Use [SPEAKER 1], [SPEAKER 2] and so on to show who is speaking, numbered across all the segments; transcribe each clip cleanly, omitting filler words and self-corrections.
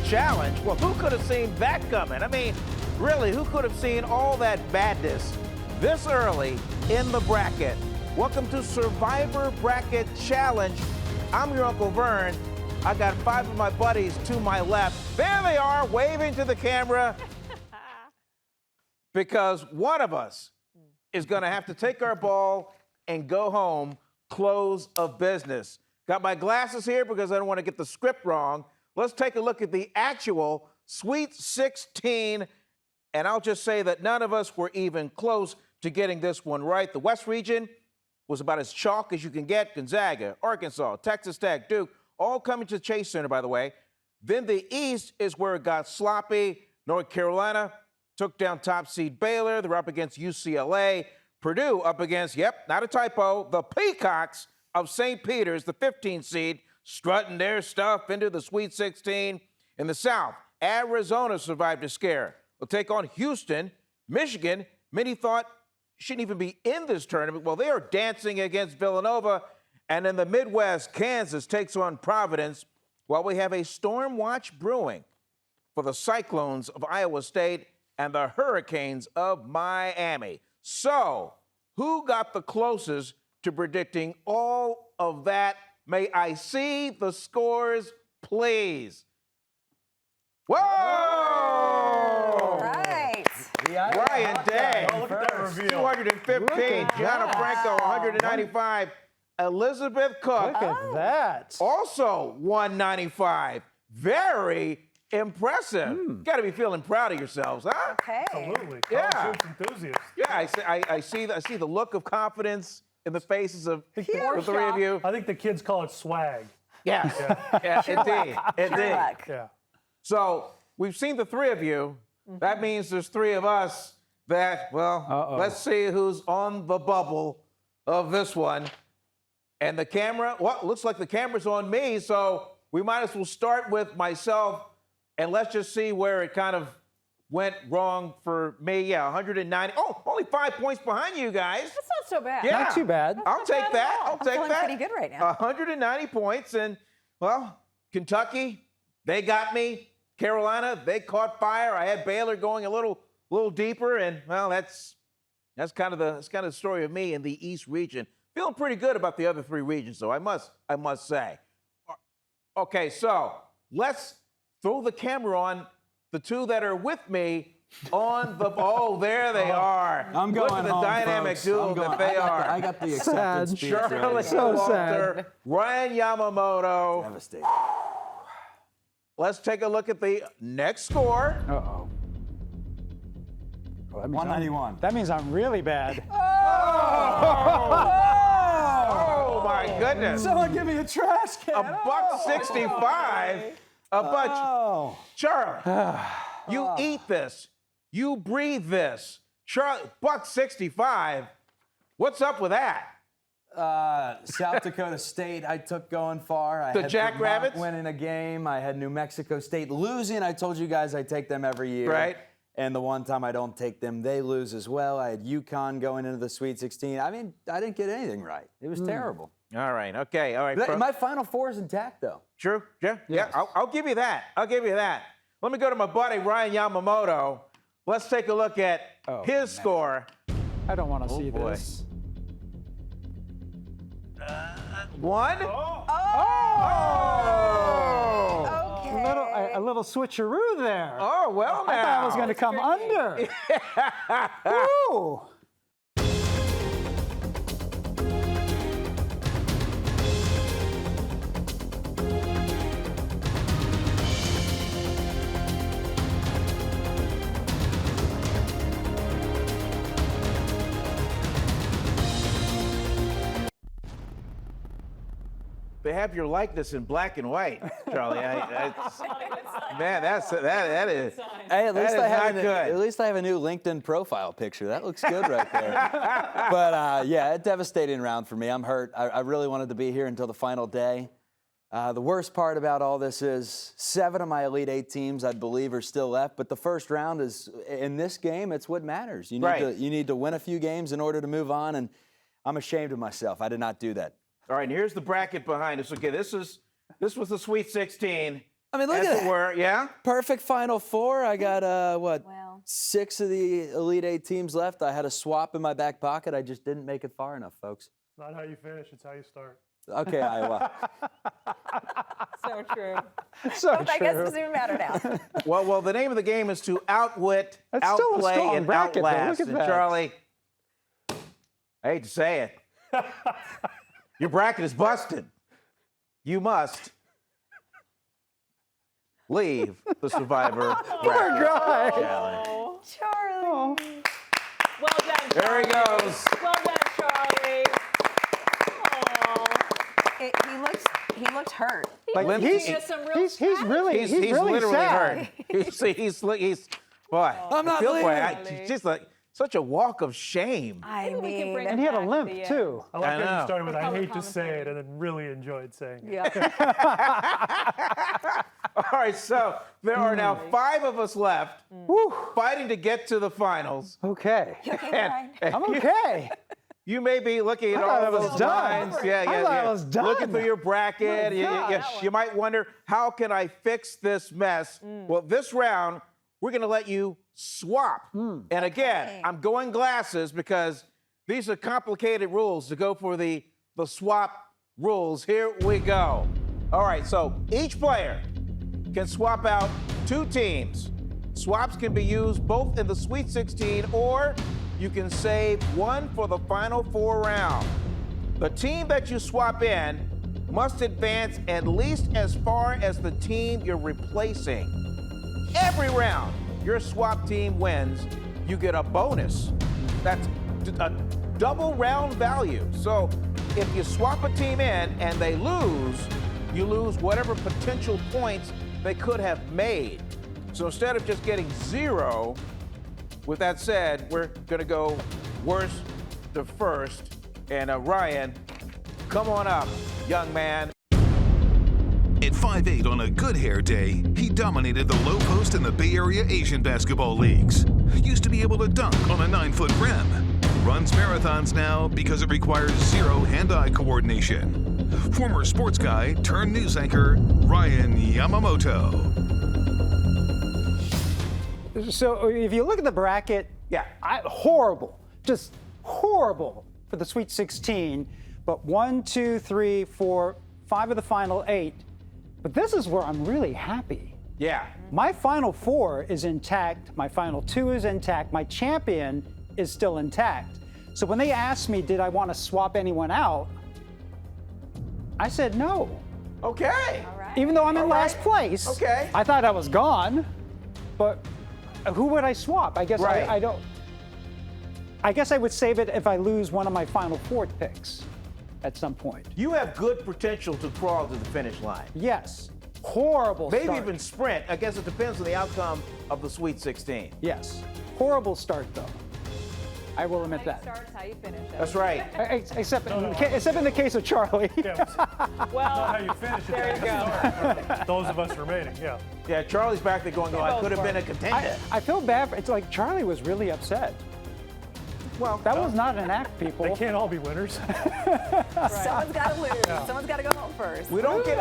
[SPEAKER 1] challenge. Well, who could have seen that coming? I mean, really, who could have seen all that badness this early in the bracket? Welcome to Survivor Bracket Challenge. I'm your Uncle Vern. I got 5 of my buddies to my left. There they are, waving to the camera. Because one of us is going to have to take our ball and go home, close of business. Got my glasses here because I don't want to get the script wrong. Let's take a look at the actual Sweet 16. And I'll just say that none of us were even close to getting this one right. The West region was about as chalk as you can get. Gonzaga, Arkansas, Texas Tech, Duke, all coming to the Chase Center, by the way. Then the East is where it got sloppy. North Carolina took down top seed Baylor. They're up against UCLA. Purdue up against, yep, not a typo, the Peacocks of St. Peter's, the 15th seed, strutting their stuff into the Sweet 16. In the South, Arizona survived a scare. They'll take on Houston. Michigan, many thought shouldn't even be in this tournament. Well, they are dancing against Villanova. And in the Midwest, Kansas takes on Providence, while we have a storm watch brewing for the Cyclones of Iowa State and the Hurricanes of Miami. So, who got the closest to predicting all of that? May I see the scores, please? Whoa!
[SPEAKER 2] All right.
[SPEAKER 1] Brian Dea,
[SPEAKER 3] Oh, look at that review.
[SPEAKER 1] 215. Gianna Franco, 195. Elizabeth Cook,
[SPEAKER 3] Look at that.
[SPEAKER 1] also 195. Very impressive. Got to be feeling proud of yourselves, huh?
[SPEAKER 2] Okay.
[SPEAKER 3] Absolutely.
[SPEAKER 1] Yeah.
[SPEAKER 3] College hoops enthusiast.
[SPEAKER 1] Yeah, I see the look of confidence in the faces of the three of you.
[SPEAKER 3] I think the kids call it swag.
[SPEAKER 1] Yeah, indeed.
[SPEAKER 2] Sherlock.
[SPEAKER 3] Yeah.
[SPEAKER 1] So we've seen the three of you. That means there's 3 of us that, well, let's see who's on the bubble of this one. And the camera, well, looks like the camera's on me, so we might as well start with myself, and let's just see where it kind of went wrong for me. Yeah, 190. Oh, only 5 points behind you guys.
[SPEAKER 2] That's not so bad.
[SPEAKER 1] Yeah.
[SPEAKER 4] Not too bad.
[SPEAKER 1] I'll take that. I'll take
[SPEAKER 2] feeling
[SPEAKER 1] that.
[SPEAKER 2] pretty good right now.
[SPEAKER 1] 190 points, and, well, Kentucky, they got me. Carolina, they caught fire. I had Baylor going a little deeper, and, well, that's kind of the story of me in the East region. Feeling pretty good about the other 3 regions, though, I must say. Okay, so let's throw the camera on the 2 that are with me on the. Oh, there they are.
[SPEAKER 4] I'm
[SPEAKER 1] Look
[SPEAKER 4] going
[SPEAKER 1] at the
[SPEAKER 4] home,
[SPEAKER 1] dynamic
[SPEAKER 4] folks.
[SPEAKER 1] duo
[SPEAKER 4] I'm going-
[SPEAKER 1] that they are.
[SPEAKER 4] I got the acceptance speech
[SPEAKER 1] Charlie
[SPEAKER 4] ready.
[SPEAKER 1] so Walter,
[SPEAKER 4] sad.
[SPEAKER 1] Ryan Yamamoto.
[SPEAKER 4] Devastating.
[SPEAKER 1] Let's take a look at the next score.
[SPEAKER 4] Uh-oh.
[SPEAKER 5] Well, that means
[SPEAKER 4] 191.
[SPEAKER 5] That means I'm really bad.
[SPEAKER 1] Oh my goodness.
[SPEAKER 4] Someone give me a trash can.
[SPEAKER 1] $1.65. A bunch.
[SPEAKER 4] Oh.
[SPEAKER 1] Charlie, you eat this. You breathe this. Charlie, $1.65. What's up with that?
[SPEAKER 4] South Dakota State, I took going far. I
[SPEAKER 1] The
[SPEAKER 4] had
[SPEAKER 1] Jackrabbits?
[SPEAKER 4] Vermont winning a game. I had New Mexico State losing. I told you guys I take them every year.
[SPEAKER 1] Right.
[SPEAKER 4] And the one time I don't take them, they lose as well. I had UConn going into the Sweet 16. I mean, I didn't get anything right. It was terrible.
[SPEAKER 1] All right. Okay. All right.
[SPEAKER 4] My Final Four is intact, though.
[SPEAKER 1] True. Yeah. I'll give you that. I'll give you that. Let me go to my buddy Ryan Yamamoto. Let's take a look at his score.
[SPEAKER 5] I don't want to see
[SPEAKER 1] boy.
[SPEAKER 5] this.
[SPEAKER 1] 1.
[SPEAKER 2] Okay.
[SPEAKER 5] A little switcheroo there.
[SPEAKER 1] Oh, well, now.
[SPEAKER 5] I thought I was going to come under. Ooh.
[SPEAKER 1] They have your likeness in black and white, Charlie. Man, that is.
[SPEAKER 4] Hey, at least
[SPEAKER 1] That is
[SPEAKER 4] I have
[SPEAKER 1] not good.
[SPEAKER 4] At least I have a new LinkedIn profile picture. That looks good right there. But yeah, a devastating round for me. I'm hurt. I really wanted to be here until the final day. The worst part about all this is 7 of my Elite 8 teams, I believe, are still left. But the first round is, in this game, it's what matters. You need to win a few games in order to move on. And I'm ashamed of myself. I did not do that.
[SPEAKER 1] All right, and here's the bracket behind us. Okay, this was the Sweet 16.
[SPEAKER 4] I mean, look
[SPEAKER 1] as
[SPEAKER 4] at
[SPEAKER 1] it
[SPEAKER 4] that.
[SPEAKER 1] were. Yeah.
[SPEAKER 4] Perfect Final Four. I got,
[SPEAKER 2] Wow.
[SPEAKER 4] 6 of the Elite 8 teams left. I had a swap in my back pocket. I just didn't make it far enough, folks.
[SPEAKER 3] It's not how you finish, it's how you start.
[SPEAKER 4] Okay, Iowa.
[SPEAKER 2] So true.
[SPEAKER 5] So
[SPEAKER 2] I guess it
[SPEAKER 5] true.
[SPEAKER 2] doesn't even matter now.
[SPEAKER 1] Well, the name of the game is to outwit,
[SPEAKER 5] That's still a
[SPEAKER 1] outplay,
[SPEAKER 5] strong
[SPEAKER 1] and
[SPEAKER 5] bracket, though.
[SPEAKER 1] outlast.
[SPEAKER 5] Look at
[SPEAKER 1] And
[SPEAKER 5] that.
[SPEAKER 1] Charlie, I hate to say it, your bracket is busted. You must leave the Survivor bracket
[SPEAKER 5] God.
[SPEAKER 1] challenge.
[SPEAKER 2] Charlie.
[SPEAKER 6] Well done,
[SPEAKER 1] There
[SPEAKER 6] Charlie.
[SPEAKER 1] he goes.
[SPEAKER 6] Well done, Charlie. Aw.
[SPEAKER 2] He looks hurt.
[SPEAKER 5] Like
[SPEAKER 1] Lindsay-
[SPEAKER 5] he's,
[SPEAKER 6] He has some real
[SPEAKER 5] he's really
[SPEAKER 1] He's
[SPEAKER 5] really
[SPEAKER 1] literally
[SPEAKER 5] sad.
[SPEAKER 1] hurt. He's boy.
[SPEAKER 4] I'm not
[SPEAKER 1] I feel for
[SPEAKER 4] leaving.
[SPEAKER 1] you. It's just like such a walk of shame.
[SPEAKER 2] I
[SPEAKER 6] Maybe we can
[SPEAKER 2] mean,
[SPEAKER 6] bring
[SPEAKER 5] And he had a
[SPEAKER 6] back
[SPEAKER 5] limp
[SPEAKER 6] the,
[SPEAKER 5] too.
[SPEAKER 3] I like
[SPEAKER 1] I
[SPEAKER 3] how
[SPEAKER 1] know.
[SPEAKER 3] you started with, I
[SPEAKER 6] Color
[SPEAKER 3] hate to say
[SPEAKER 6] commentary.
[SPEAKER 3] it, and then really enjoyed saying it.
[SPEAKER 2] yeah.
[SPEAKER 1] All right, so there are now 5 of us left fighting to get to the finals.
[SPEAKER 5] Okay.
[SPEAKER 2] Fine.
[SPEAKER 5] I'm okay.
[SPEAKER 1] You may be looking at
[SPEAKER 5] I thought
[SPEAKER 1] all
[SPEAKER 5] I was
[SPEAKER 1] those
[SPEAKER 5] done.
[SPEAKER 1] lines.
[SPEAKER 5] I thought I was done.
[SPEAKER 1] Looking through your bracket. You might wonder, how can I fix this mess? Well, this round, we're going to let you swap. And again,
[SPEAKER 2] Okay.
[SPEAKER 1] I'm going glasses because these are complicated rules to go for the swap rules. Here we go. All right, so each player can swap out 2 teams. Swaps can be used both in the Sweet 16 or you can save one for the Final Four round. The team that you swap in must advance at least as far as the team you're replacing. Every round your swap team wins, you get a bonus. That's a double round value. So if you swap a team in and they lose, you lose whatever potential points they could have made. So instead of just getting 0, with that said, we're going to go worst to first. And Ryan, come on up, young man.
[SPEAKER 7] At 5'8" on a good hair day, he dominated the low post in the Bay Area Asian basketball leagues. Used to be able to dunk on a 9-foot rim. Runs marathons now because it requires 0 hand-eye coordination. Former sports guy turned news anchor, Ryan Yamamoto.
[SPEAKER 5] So if you look at the bracket,
[SPEAKER 1] Yeah.
[SPEAKER 5] horrible, just horrible for the Sweet 16. But 1, 2, 3, 4, 5 of the final 8. But this is where I'm really happy.
[SPEAKER 1] Yeah.
[SPEAKER 5] My Final 4 is intact. My Final 2 is intact. My champion is still intact. So when they asked me, did I want to swap anyone out? I said no.
[SPEAKER 1] Okay.
[SPEAKER 2] All right.
[SPEAKER 5] Even though I'm in last place.
[SPEAKER 1] Okay.
[SPEAKER 5] I thought I was gone, but who would I swap? I guess
[SPEAKER 1] Right.
[SPEAKER 5] I don't. I guess I would save it if I lose one of my Final 4 picks at some point.
[SPEAKER 1] You have good potential to crawl to the finish line.
[SPEAKER 5] Yes. Horrible
[SPEAKER 1] Maybe
[SPEAKER 5] start.
[SPEAKER 1] even sprint. I guess it depends on the outcome of the Sweet 16.
[SPEAKER 5] Yes. Horrible start, though. I will admit
[SPEAKER 6] How you
[SPEAKER 5] that.
[SPEAKER 6] start, how you finish.
[SPEAKER 1] That's right.
[SPEAKER 5] Except in the case of Charlie.
[SPEAKER 3] Yeah, it's not
[SPEAKER 6] Well,
[SPEAKER 3] how you finish, it's
[SPEAKER 6] there you
[SPEAKER 3] how you
[SPEAKER 6] go.
[SPEAKER 3] start. Those of us remaining, yeah.
[SPEAKER 1] Yeah, Charlie's back there going, oh, I could have been a contender.
[SPEAKER 5] I feel bad. It's like Charlie was really upset.
[SPEAKER 1] Well,
[SPEAKER 5] That was not an act, people.
[SPEAKER 3] They can't all be winners.
[SPEAKER 2] Someone's got to lose. Someone's got to go home first.
[SPEAKER 1] we don't get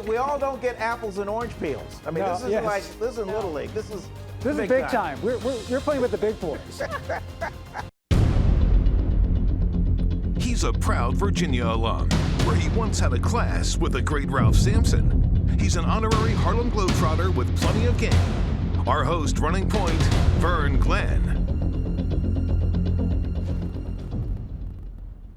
[SPEAKER 1] we all don't get apples and orange peels. I mean,
[SPEAKER 5] No,
[SPEAKER 1] this isn't
[SPEAKER 5] yes.
[SPEAKER 1] like this isn't Little League. This is
[SPEAKER 5] Big time. We're playing with the big boys.
[SPEAKER 7] He's a proud Virginia alum, where he once had a class with the great Ralph Sampson. He's an honorary Harlem Globetrotter with plenty of game. Our host, Running Point, Vern Glenn.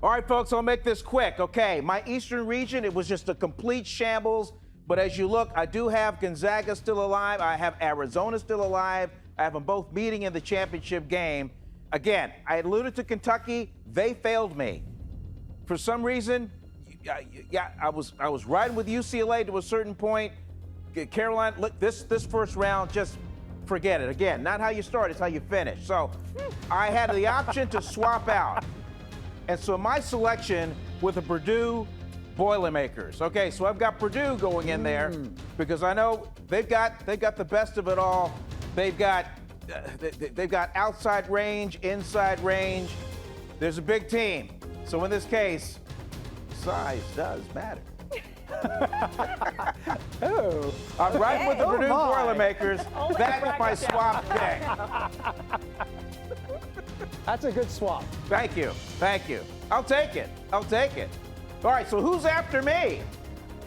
[SPEAKER 1] All right, folks, I'll make this quick. Okay, my Eastern region, it was just a complete shambles. But as you look, I do have Gonzaga still alive. I have Arizona still alive. I have them both meeting in the championship game. Again, I alluded to Kentucky. They failed me. For some reason, yeah, I was riding with UCLA to a certain point. Carolina, look, this first round, just forget it. Again, not how you start, it's how you finish. So I had the option to swap out. And so my selection with the Purdue Boilermakers. Okay, so I've got Purdue going in there because I know they've got the best of it all. They've got outside range, inside range. There's a big team. So in this case, size does matter.
[SPEAKER 5] Oh.
[SPEAKER 1] I'm riding with the Purdue
[SPEAKER 5] my.
[SPEAKER 1] Boilermakers. That's my swap pick.
[SPEAKER 5] That's a good swap.
[SPEAKER 1] Thank you. Thank you. I'll take it. I'll take it. All right, so who's after me?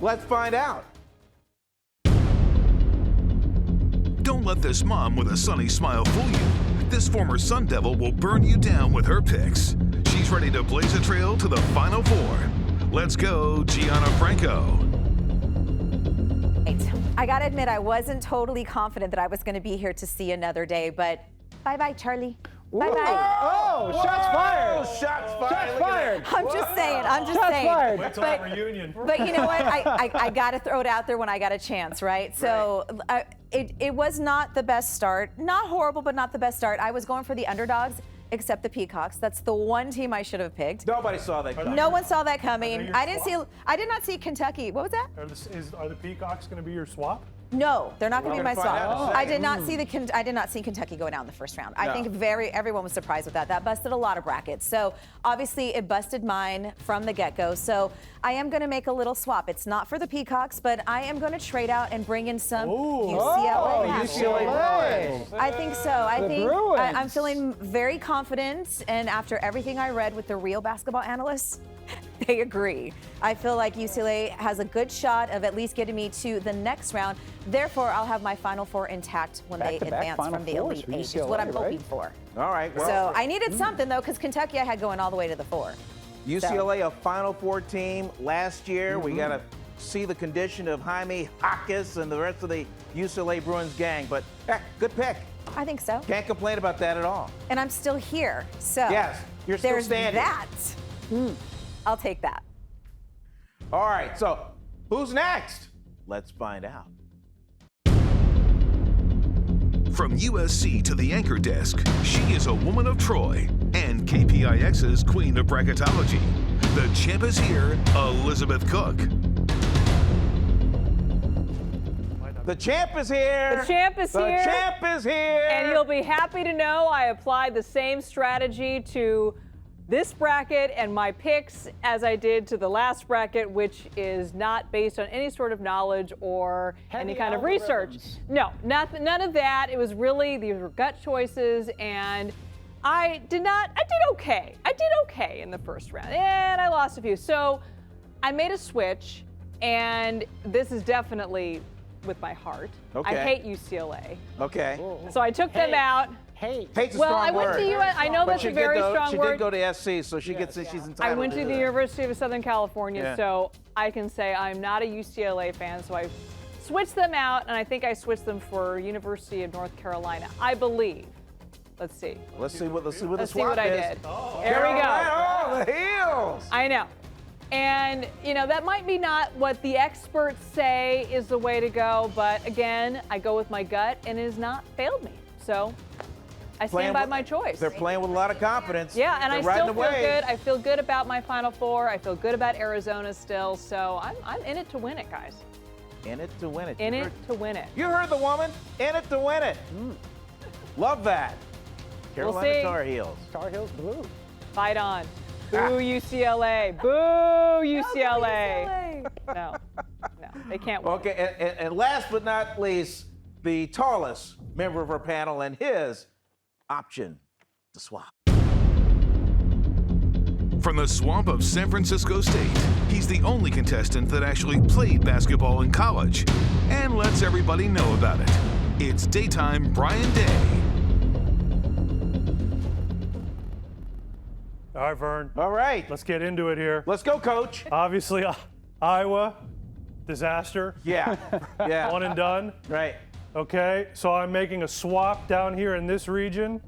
[SPEAKER 1] Let's find out.
[SPEAKER 7] Don't let this mom with a sunny smile fool you. This former Sun Devil will burn you down with her picks. She's ready to blaze a trail to the Final Four. Let's go, Gianna Franco.
[SPEAKER 2] I gotta admit, I wasn't totally confident that I was gonna be here to see another day, but bye-bye, Charlie. Bye-bye.
[SPEAKER 5] Oh, shots fired.
[SPEAKER 1] Shots fired.
[SPEAKER 5] Shots
[SPEAKER 1] Look at
[SPEAKER 5] fired.
[SPEAKER 1] that.
[SPEAKER 2] I'm just saying, I'm just
[SPEAKER 5] Shots
[SPEAKER 2] saying.
[SPEAKER 5] fired.
[SPEAKER 3] Wait till that reunion.
[SPEAKER 2] But you know what? I got to throw it out there when I got a chance, right? So it was not the best start. Not horrible, but not the best start. I was going for the underdogs, except the Peacocks. That's the one team I should have picked.
[SPEAKER 1] Nobody saw that coming.
[SPEAKER 2] No one saw that
[SPEAKER 3] Are
[SPEAKER 2] coming.
[SPEAKER 3] they your
[SPEAKER 2] I did
[SPEAKER 3] swap?
[SPEAKER 2] not see Kentucky. What was that?
[SPEAKER 3] Are the Peacocks going to be your swap?
[SPEAKER 2] No, they're not going to be
[SPEAKER 1] We're
[SPEAKER 2] my
[SPEAKER 1] gonna find out in a
[SPEAKER 2] swap. I
[SPEAKER 1] second.
[SPEAKER 2] did not see I did not see Kentucky go down in the first round. I
[SPEAKER 1] No.
[SPEAKER 2] think everyone was surprised with that. That busted a lot of brackets. So obviously it busted mine from the get-go. So I am going to make a little swap. It's not for the Peacocks, but I am going to trade out and bring in some UCLA.
[SPEAKER 1] UCLA Bruins.
[SPEAKER 2] I think so. I
[SPEAKER 5] The
[SPEAKER 2] think
[SPEAKER 5] Bruins.
[SPEAKER 2] I'm feeling very confident, and after everything I read with the real basketball analysts, they agree. I feel like UCLA has a good shot of at least getting me to the next round. Therefore, I'll have my Final Four intact when they
[SPEAKER 5] Back-to-back
[SPEAKER 2] advance
[SPEAKER 5] Final
[SPEAKER 2] from the
[SPEAKER 5] Fours
[SPEAKER 2] Elite
[SPEAKER 5] for
[SPEAKER 2] Eight. Is
[SPEAKER 5] UCLA,
[SPEAKER 2] what I'm hoping
[SPEAKER 5] right?
[SPEAKER 2] for.
[SPEAKER 1] All right. Well,
[SPEAKER 2] So I needed something, though, because Kentucky I had going all the way to the 4.
[SPEAKER 1] UCLA, a Final Four team last year. We got to see the condition of Jaime Jaquez and the rest of the UCLA Bruins gang. But good pick.
[SPEAKER 2] I think so.
[SPEAKER 1] Can't complain about that at all.
[SPEAKER 2] And I'm still here. So
[SPEAKER 1] Yes, you're still
[SPEAKER 2] there's
[SPEAKER 1] standing.
[SPEAKER 2] that. I'll take that.
[SPEAKER 1] All right, so who's next? Let's find out.
[SPEAKER 7] From USC to the anchor desk, she is a woman of Troy and KPIX's queen of bracketology. The champ is here, Elizabeth Cook.
[SPEAKER 1] The champ is here.
[SPEAKER 6] The champ is here.
[SPEAKER 1] The champ is here.
[SPEAKER 6] And you'll be happy to know I applied the same strategy to this bracket and my picks as I did to the last bracket, which is not based on any sort of knowledge or any kind of research. No, none of that. It was really, these were gut choices, and I did okay. I did okay in the first round, and I lost a few. So I made a switch, and this is definitely with my heart.
[SPEAKER 1] Okay.
[SPEAKER 6] I hate UCLA.
[SPEAKER 1] Okay.
[SPEAKER 6] So I took them out.
[SPEAKER 5] Hey.
[SPEAKER 1] Hate's a
[SPEAKER 6] Well,
[SPEAKER 1] strong
[SPEAKER 6] I went
[SPEAKER 1] word.
[SPEAKER 6] to US. I know
[SPEAKER 1] But
[SPEAKER 6] that's
[SPEAKER 1] she
[SPEAKER 6] a very
[SPEAKER 1] did go,
[SPEAKER 6] strong
[SPEAKER 1] she
[SPEAKER 6] word.
[SPEAKER 1] did go to SC, so she gets it. She's entitled
[SPEAKER 6] I went to the
[SPEAKER 1] that.
[SPEAKER 6] University of Southern California,
[SPEAKER 1] Yeah.
[SPEAKER 6] so I can say I'm not a UCLA fan. So I switched them out, and I think I switched them for University of North Carolina. I believe. Let's see.
[SPEAKER 1] Let's see what the swap
[SPEAKER 6] Let's see what I
[SPEAKER 1] is.
[SPEAKER 6] did. There we go.
[SPEAKER 1] Oh, the heels.
[SPEAKER 6] I know. And, you know, that might be not what the experts say is the way to go, but again, I go with my gut, and it has not failed me. So I stand by my choice.
[SPEAKER 1] They're playing with a lot of confidence.
[SPEAKER 6] Yeah, and
[SPEAKER 1] They're
[SPEAKER 6] I
[SPEAKER 1] riding
[SPEAKER 6] still
[SPEAKER 1] the
[SPEAKER 6] feel
[SPEAKER 1] wave.
[SPEAKER 6] good. I feel good about my Final Four. I feel good about Arizona still. So I'm in it to win it, guys.
[SPEAKER 1] In it to win it.
[SPEAKER 6] In
[SPEAKER 1] You
[SPEAKER 6] it
[SPEAKER 1] heard-
[SPEAKER 6] to win it.
[SPEAKER 1] You heard the woman. In it to win it. Love that. Carolina
[SPEAKER 6] see.
[SPEAKER 1] Tar Heels.
[SPEAKER 5] Tar Heels blue.
[SPEAKER 6] Fight on. Boo
[SPEAKER 1] Ah.
[SPEAKER 6] UCLA. Boo UCLA. No, they can't win.
[SPEAKER 1] Okay, and last but not least, the tallest member of our panel and his option to swap.
[SPEAKER 7] From the swamp of San Francisco State, he's the only contestant that actually played basketball in college and lets everybody know about it. It's daytime Brian Dea.
[SPEAKER 3] All right, Vern.
[SPEAKER 1] All right,
[SPEAKER 3] Let's get into it here.
[SPEAKER 1] let's go, Coach.
[SPEAKER 3] Obviously, Iowa, disaster.
[SPEAKER 1] Yeah, yeah,
[SPEAKER 3] One and done.
[SPEAKER 1] right.
[SPEAKER 3] Okay, so I'm making a swap down here in this region.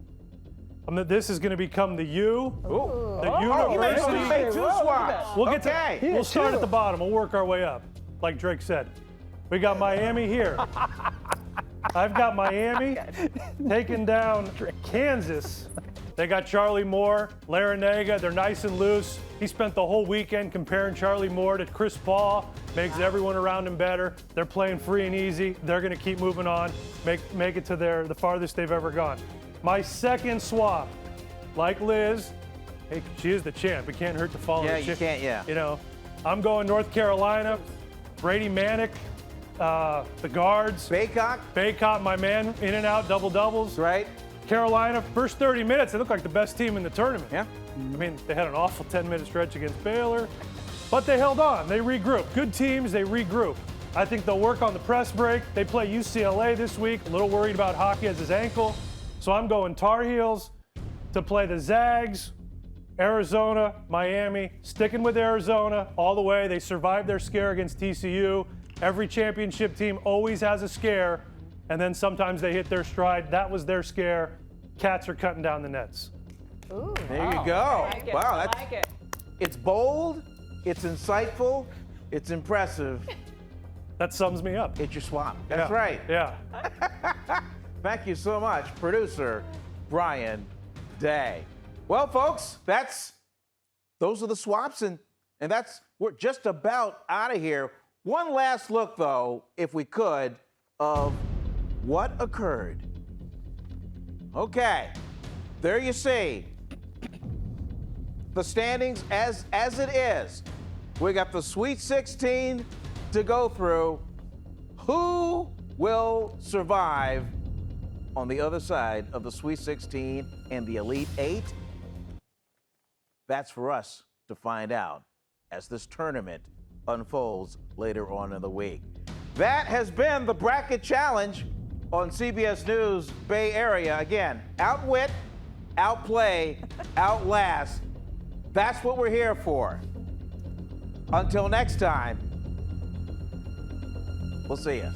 [SPEAKER 3] This is going to become the U.
[SPEAKER 1] Ooh.
[SPEAKER 3] The
[SPEAKER 1] Oh, you
[SPEAKER 3] university.
[SPEAKER 1] made two swaps.
[SPEAKER 3] We'll get
[SPEAKER 1] Okay.
[SPEAKER 3] We'll start at the bottom. We'll work our way up, like Drake said. We got Miami here. I've got Miami taking down Kansas. They got Charlie Moore, Larinaga. They're nice and loose. He spent the whole weekend comparing Charlie Moore to Chris Paul. Makes everyone around him better. They're playing free and easy. They're going to keep moving on, make it to the farthest they've ever gone. My second swap, like Liz, hey, she is the champ. It can't hurt to follow
[SPEAKER 1] Yeah,
[SPEAKER 3] the
[SPEAKER 1] you
[SPEAKER 3] champ.
[SPEAKER 1] can't, yeah.
[SPEAKER 3] You know, I'm going North Carolina. Brady Manick, the guards. Baycott, my man, in and out, double-doubles.
[SPEAKER 1] Right.
[SPEAKER 3] Carolina, first 30 minutes, they looked like the best team in the tournament.
[SPEAKER 1] Yeah.
[SPEAKER 3] I mean, they had an awful 10-minute stretch against Baylor, but they held on. They regrouped. Good teams, they regroup. I think they'll work on the press break. They play UCLA this week. A little worried about Hockey as his ankle. So I'm going Tar Heels to play the Zags, Arizona, Miami, sticking with Arizona all the way. They survived their scare against TCU. Every championship team always has a scare, and then sometimes they hit their stride. That was their scare. Cats are cutting down the nets.
[SPEAKER 6] Ooh.
[SPEAKER 1] There you go.
[SPEAKER 6] I like it.
[SPEAKER 1] Wow,
[SPEAKER 6] I
[SPEAKER 1] that's,
[SPEAKER 6] like it.
[SPEAKER 1] it's bold, it's insightful, it's impressive.
[SPEAKER 3] That sums me up.
[SPEAKER 1] It's your swap. That's
[SPEAKER 3] Yeah.
[SPEAKER 1] right.
[SPEAKER 3] Yeah.
[SPEAKER 1] Thank you so much, producer Brian Dea. Well, folks, those are the swaps, and we're just about out of here. One last look, though, if we could, of what occurred. Okay, there you see the standings as it is. We got the Sweet 16 to go through. Who will survive on the other side of the Sweet 16 and the Elite Eight? That's for us to find out as this tournament unfolds later on in the week. That has been the Bracket Challenge on CBS News Bay Area. Again, outwit, outplay, outlast. That's what we're here for. Until next time, we'll see you.